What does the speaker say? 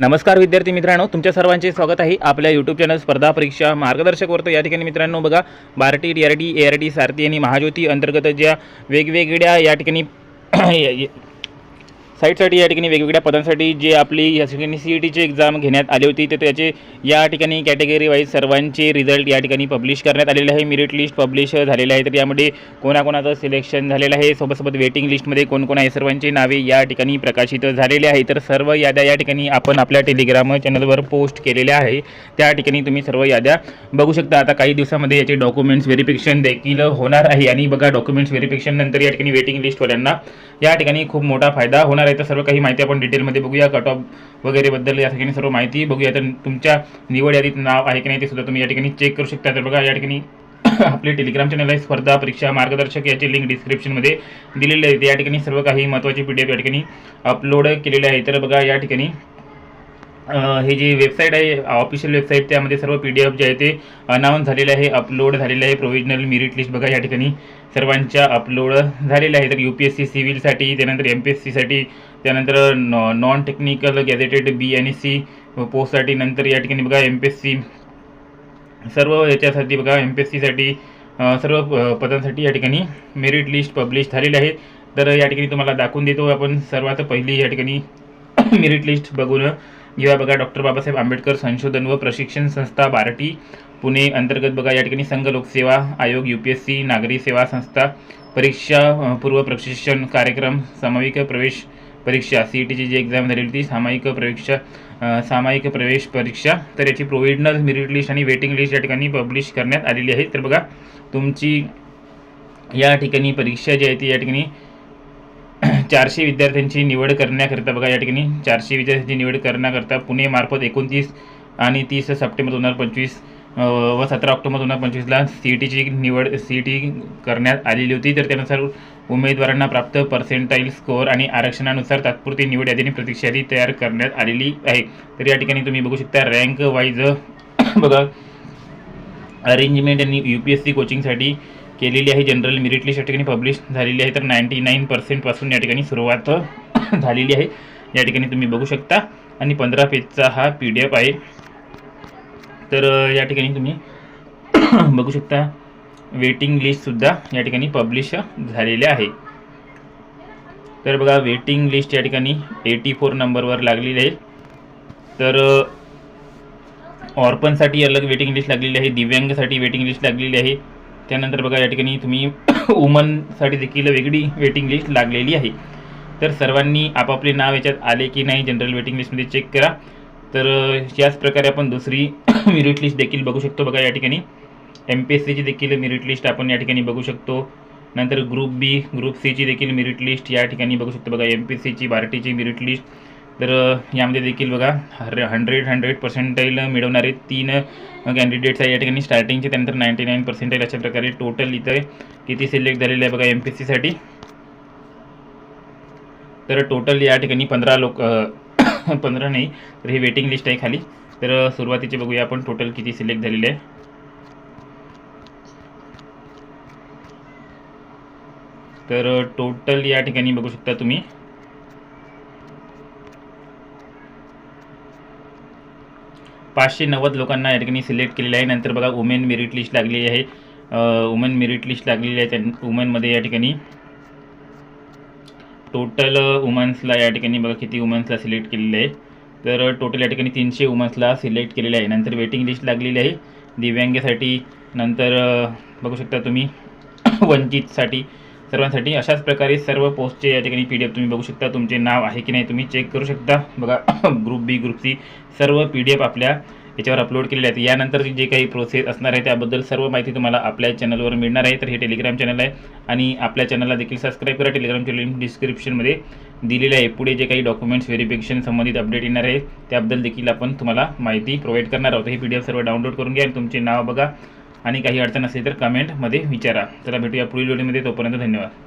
नमस्कार विद्यार्थी मित्रांनो, तुमच्या सर्वांचे स्वागत आहे आपल्या यूट्यूब चॅनल स्पर्धा परीक्षा मार्गदर्शक वरती। या ठिकाणी मित्रांनो बघा, बार्टी, DRT, ART, सारथी आणि महाज्योती अंतर्गत ज्या वेगवेगळ्या या ठिकाणी साईटसाठी या ठिकाणी वेगवेगळ्या पदांसाठी जे आपली या ठिकाणी CETची एक्झाम घेण्यात आली होती, तर त्याचे या ठिकाणी कॅटेगरी वाईज सर्वांचे रिझल्ट या ठिकाणी पब्लिश करण्यात आलेले आहे। मेरिट लिस्ट पब्लिश झालेले आहे, तर यामध्ये कोणाकोणाचं सिलेक्शन झालेलं आहे, सोबत वेटिंग लिस्टमध्ये कोण आहे सर्वांची नावे या ठिकाणी प्रकाशित झालेले आहे। तर सर्व याद्या या ठिकाणी आपण आपल्या टेलिग्राम चॅनलवर पोस्ट केलेल्या आहे, त्या ठिकाणी तुम्ही सर्व याद्या बघू शकता। आता काही दिवसामध्ये याचे डॉक्युमेंट्स व्हेरिफिकेशन देखील होणार आहे आणि बघा, डॉक्युमेंट्स व्हेरिफिकेशन नंतर या ठिकाणी वेटिंग लिस्टवाल्यांना या ठिकाणी खूप मोठा फायदा होणार आहे। तर सर्व काही माहिती आपण डिटेलमध्ये बघूया, कट ऑफ वगैरे बद्दल या ठिकाणी सर्व माहिती बघूया। तर तुमच्या निवड यादीत नाव आहे की नाही ते सुद्धा तुम्ही या ठिकाणी चेक करू शकता। तर बघा, या ठिकाणी आपले टेलिग्राम चॅनल आहे स्पर्धा परीक्षा मार्गदर्शक, याची लिंक डिस्क्रिप्शनमध्ये दिलेली आहे। या ठिकाणी सर्व काही महत्त्वाची PDF या ठिकाणी अपलोड केलेले आहे। तर बघा, या ठिकाणी हे जी वेबसाईट आहे ऑफिशियल वेबसाईट, त्यामध्ये सर्व PDF जे आहे ते अनाउन्स झालेले आहे, अपलोड झालेले आहे। प्रोव्हिजनल मेरिट लिस्ट बघा या ठिकाणी सर्वांच्या अपलोड झालेल्या आहे। तर UPSC सिव्हिलसाठी, त्यानंतर MPSCसाठी, त्यानंतर नॉन टेक्निकल गॅझेटेड B आणि C पोस्टसाठी, नंतर या ठिकाणी बघा MPSC सर्व याच्यासाठी बघा MPSCसाठी सर्व पदांसाठी या ठिकाणी मेरिट लिस्ट पब्लिश झालेली आहे। तर या ठिकाणी तुम्हाला दाखवून देतो आपण सर्वात पहिली या ठिकाणी मेरिट लिस्ट बघून घेऊया। बघा, डॉक्टर बाबासाहेब आंबेडकर संशोधन व प्रशिक्षण संस्था बार्टी पुणे अंतर्गत बघा या ठिकाणी संघ लोकसेवा आयोग, UPSC नागरी सेवा संस्था, परीक्षा पूर्व प्रशिक्षण कार्यक्रम, सामायिक प्रवेश परीक्षा CETची जी एक्झाम झालेली होती, सामायिक प्रवेश परीक्षा, तर याची प्रोव्हिजनल मेरिट लिस्ट आणि वेटिंग लिस्ट या ठिकाणी पब्लिश करण्यात आलेली आहे। तर बघा, तुमची या ठिकाणी परीक्षा जी आहे ती या ठिकाणी 400 विद्यार्थ्यांची निवड करण्याकरता बघा या ठिकाणी 400 विद्यार्थ्यांची निवड करण्याकरता पुणे मार्फत 29 आणि 30 सप्टेंबर 2025 व 17 ऑक्टोबर 2025ला CETची निवड करण्यात आलेली होती। तर त्यानुसार उमेदवारांना प्राप्त पर्सेंटाईल स्कोअर आणि आरक्षणानुसार तात्पुरती निवड यादी प्रतीक्षा यादी तयार करण्यात आलेली आहे। तर या ठिकाणी तुम्ही बघू शकता रँक वाईज बघा अरेंजमेंट आणि UPSC कोचिंगसाठी केलेली आहे। जनरल मेरिट लिस्ट या ठिकाणी पब्लिश झालेली आहे। तर 99% पासून या ठिकाणी सुरुवात झालेली आहे, या ठिकाणी तुम्ही बघू शकता, आणि 15 पेजचा हा PDF आहे। तर या ठिकाणी तुम्ही बघू शकता वेटिंग लिस्टसुद्धा या ठिकाणी पब्लिश झालेले आहे। तर बघा, वेटिंग लिस्ट या ठिकाणी 84 नंबरवर लागलेली आहे। तर ऑर्फनसाठी अलग वेटिंग लिस्ट लागलेली आहे, दिव्यांगसाठी वेटिंग लिस्ट लागलेली आहे। त्यानंतर बघा या ठिकाणी तुम्ही वुमनसाठी देखील वेगळी वेटिंग लिस्ट लागलेली आहे। तर सर्वांनी आपापले नाव याच्यात आले की नाही जनरल वेटिंग लिस्टमध्ये चेक करा। तर याच प्रकारे आपण दुसरी मेरिट लिस्ट देखील बघू शकतो। बघा, या ठिकाणी MPSCची देखील मेरिट लिस्ट आपण या ठिकाणी बघू शकतो। नंतर ग्रुप B, ग्रुप Cची देखील मेरिट लिस्ट या ठिकाणी बघू शकतो। बघा, MPSCची बार्टीची मेरिट लिस्ट, तर यामध्ये देखील बघा 100 पर्सेंटाईल मिळवणारे 3 कॅन्डिडेट्स आहे या ठिकाणी स्टार्टिंगचे, त्यानंतर 99 पर्सेंटाईल, अशा प्रकारे टोटल इथं किती सिलेक्ट झालेले आहे बघा MPSCसाठी। तर टोटल या ठिकाणी 15 नाही, तर ही वेटिंग लिस्ट आहे खाली। तर सुरुवातीचे बघूया आपण टोटल किती सिलेक्ट झालेले आहे। तर टोटल या ठिकाणी बघू शकता तुम्ही 590 लोकांना या ठिकाणी सिलेक्ट केलेलं आहे। नंतर बघा, वुमेन मेरिट लिस्ट लागलेली आहे, वुमेन मेरिट लिस्ट लागलेली आहे। वुमेनमध्ये या ठिकाणी टोटल वुमन्सला या ठिकाणी बघा किती वुमन्सला सिलेक्ट केलेले आहे। तर टोटल या ठिकाणी 300 वुमन्सला सिलेक्ट केलेले आहे। नंतर वेटिंग लिस्ट लागलेली आहे दिव्यांगसाठी, नंतर बघू शकता तुम्ही वंचितसाठी, सर्वांसाठी। अशाच प्रकारे सर्व पोस्टचे या ठिकाणी PDF तुम्ही बघू शकता, तुमचे नाव आहे की नाही तुम्ही चेक करू शकता। बघा, ग्रुप B, ग्रुप C सर्व PDF आपल्या याच्यावर अपलोड केलेले आहेत। यानंतर जे काही प्रोसेस असणार आहे त्याबद्दल सर्व माहिती तुम्हाला आपल्या चॅनलवर मिळणार आहे। तर हे टेलिग्राम चॅनल आहे आणि आपल्या चॅनलला देखील सबस्क्राईब करा। टेलिग्रामची लिंक डिस्क्रिप्शनमध्ये दिलेली आहे। पुढे जे काही डॉक्युमेंट्स व्हेरिफिकेशन संबंधित अपडेट येणार आहे त्याबद्दल देखील आपण तुम्हाला माहिती प्रोव्हाइड करणार आहोत। हे PDF सर्व डाउनलोड करून घ्या आणि तुमचे नाव बघा, आणि काही अडचण असेल तर कमेंटमध्ये विचारा। चला, भेटूया पुढील व्हिडिओमध्ये, तोपर्यंत धन्यवाद।